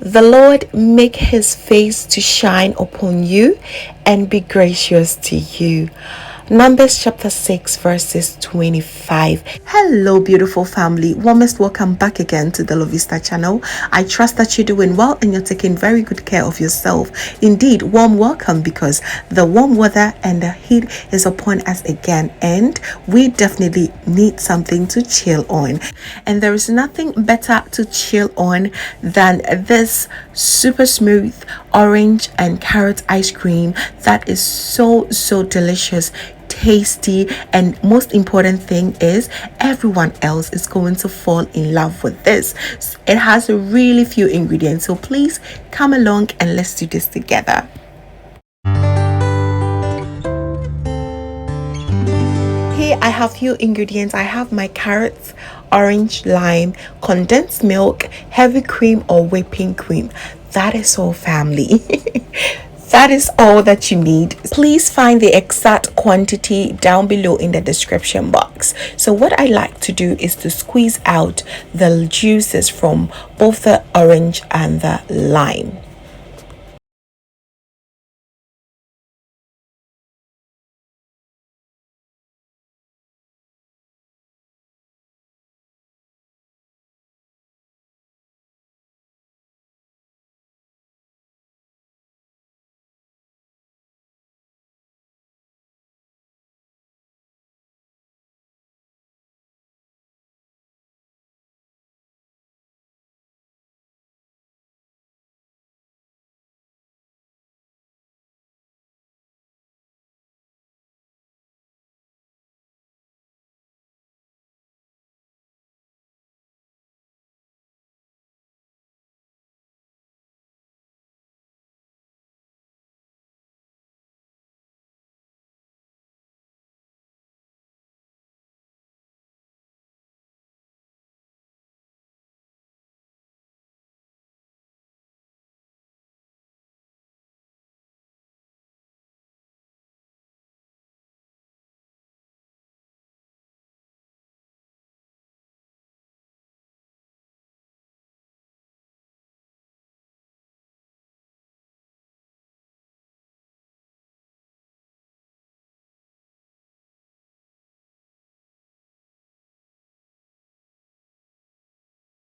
The Lord make his face to shine upon you and be gracious to you. Numbers chapter 6 verses 25. Hello beautiful family, warmest welcome back again to the Lovystouch channel. I trust that you're doing well and you're taking very good care of yourself. Indeed, warm welcome, because the warm weather and the heat is upon us again, and we definitely need something to chill on. And there is nothing better to chill on than this super smooth orange and carrot ice cream that is so delicious, tasty, and most important thing is everyone else is going to fall in love with this. It has a really few ingredients, so please come along and let's do this together. Here I have few ingredients. I have my carrots, orange, lime, condensed milk, heavy cream or whipping cream. That is all, family. That is all that you need. Please find the exact quantity down below in the description box. So what I like to do is to squeeze out the juices from both the orange and the lime.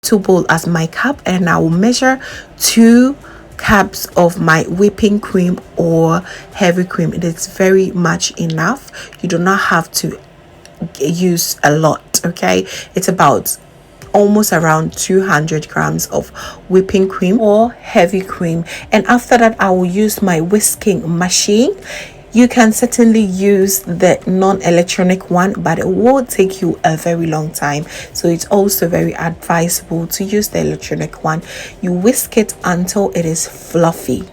Two bowl as my cup, and I will measure 2 cups of my whipping cream or heavy cream. It is very much enough. You do not have to use a lot. Okay, it's about almost around 200 grams of whipping cream or heavy cream, and after that I will use my whisking machine. You can certainly use the non-electronic one, but it will take you a very long time, so it's also very advisable to use the electronic one. You whisk it until it is fluffy.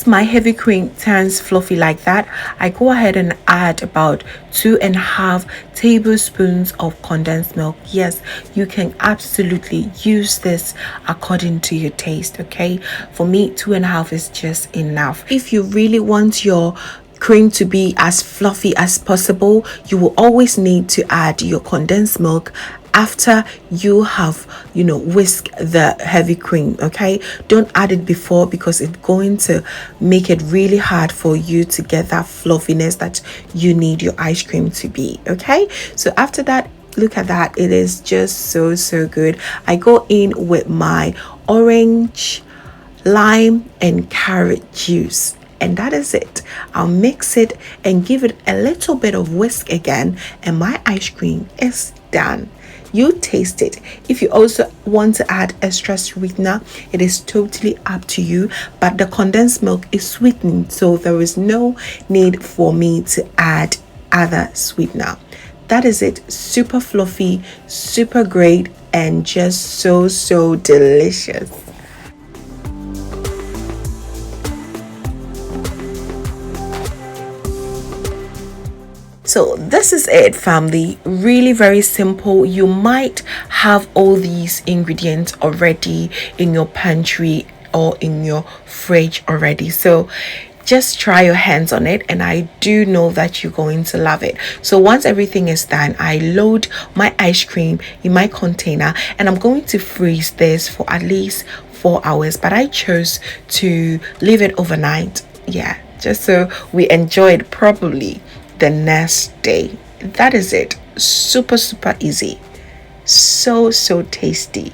My heavy cream turns fluffy like that, I go ahead and add about 2.5 tablespoons of condensed milk. Yes, you can absolutely use this according to your taste. Okay, for me 2.5 is just enough. If you really want your cream to be as fluffy as possible, you will always need to add your condensed milk after you have whisk the heavy cream. Okay, don't add it before, because it's going to make it really hard for you to get that fluffiness that you need your ice cream to be. Okay, so after that, look at that, it is just so good. I go in with my orange, lime and carrot juice, and that is it. I'll mix it and give it a little bit of whisk again, and my ice cream is done. You taste it. If you also want to add extra sweetener, it is totally up to you, but the condensed milk is sweetened, so there is no need for me to add other sweetener. That is it. Super fluffy, super great, and just so delicious. So this is it, family. Really very simple. You might have all these ingredients already in your pantry or in your fridge already, so just try your hands on it, and I do know that you're going to love it. So once everything is done, I load my ice cream in my container, and I'm going to freeze this for at least 4 hours, but I chose to leave it overnight, yeah, just so we enjoy it properly the next day. That is it. Super easy, so tasty.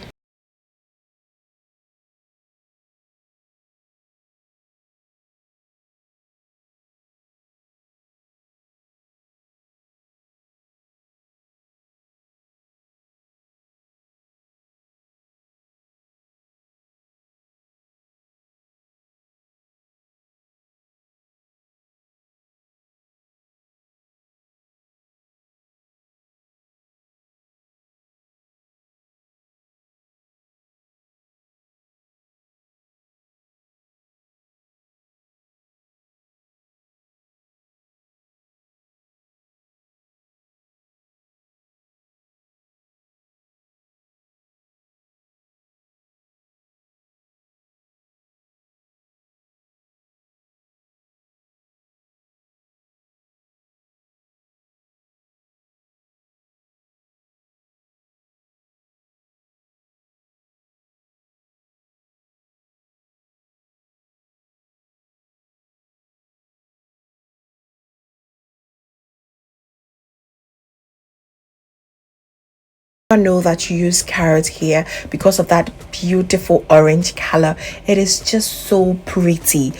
Know that you use carrot here because of that beautiful orange color. It is just so pretty.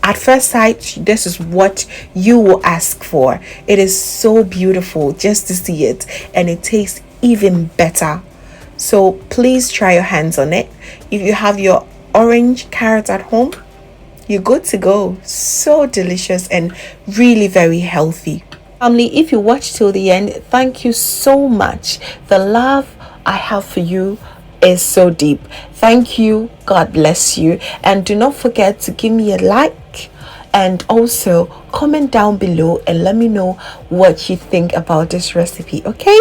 At first sight, this is what you will ask for. It is so beautiful just to see it, and it tastes even better. So please try your hands on it. If you have your orange carrot at home, you're good to go. So delicious and really very healthy. Family, if you watch till the end, thank you so much. The love I have for you is so deep. Thank you. God bless you. And do not forget to give me a like, and also comment down below and let me know what you think about this recipe, okay?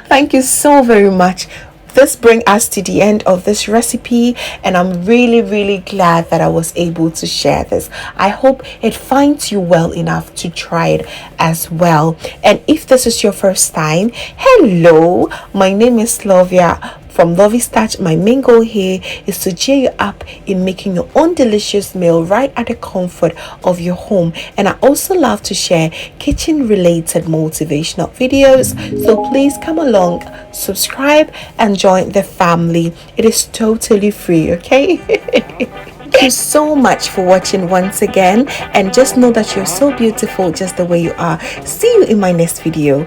Thank you so very much. This brings us to the end of this recipe, and I'm really glad that I was able to share this. I hope it finds you well enough to try it as well. And if this is your first time, hello, my name is Sylvia from Lovystouch. My main goal here is to cheer you up in making your own delicious meal right at the comfort of your home. And I also love to share kitchen related motivational videos, so please come along, subscribe and join the family. It is totally free, okay? Thank you so much for watching once again, and just know that you're so beautiful just the way you are. See you in my next video.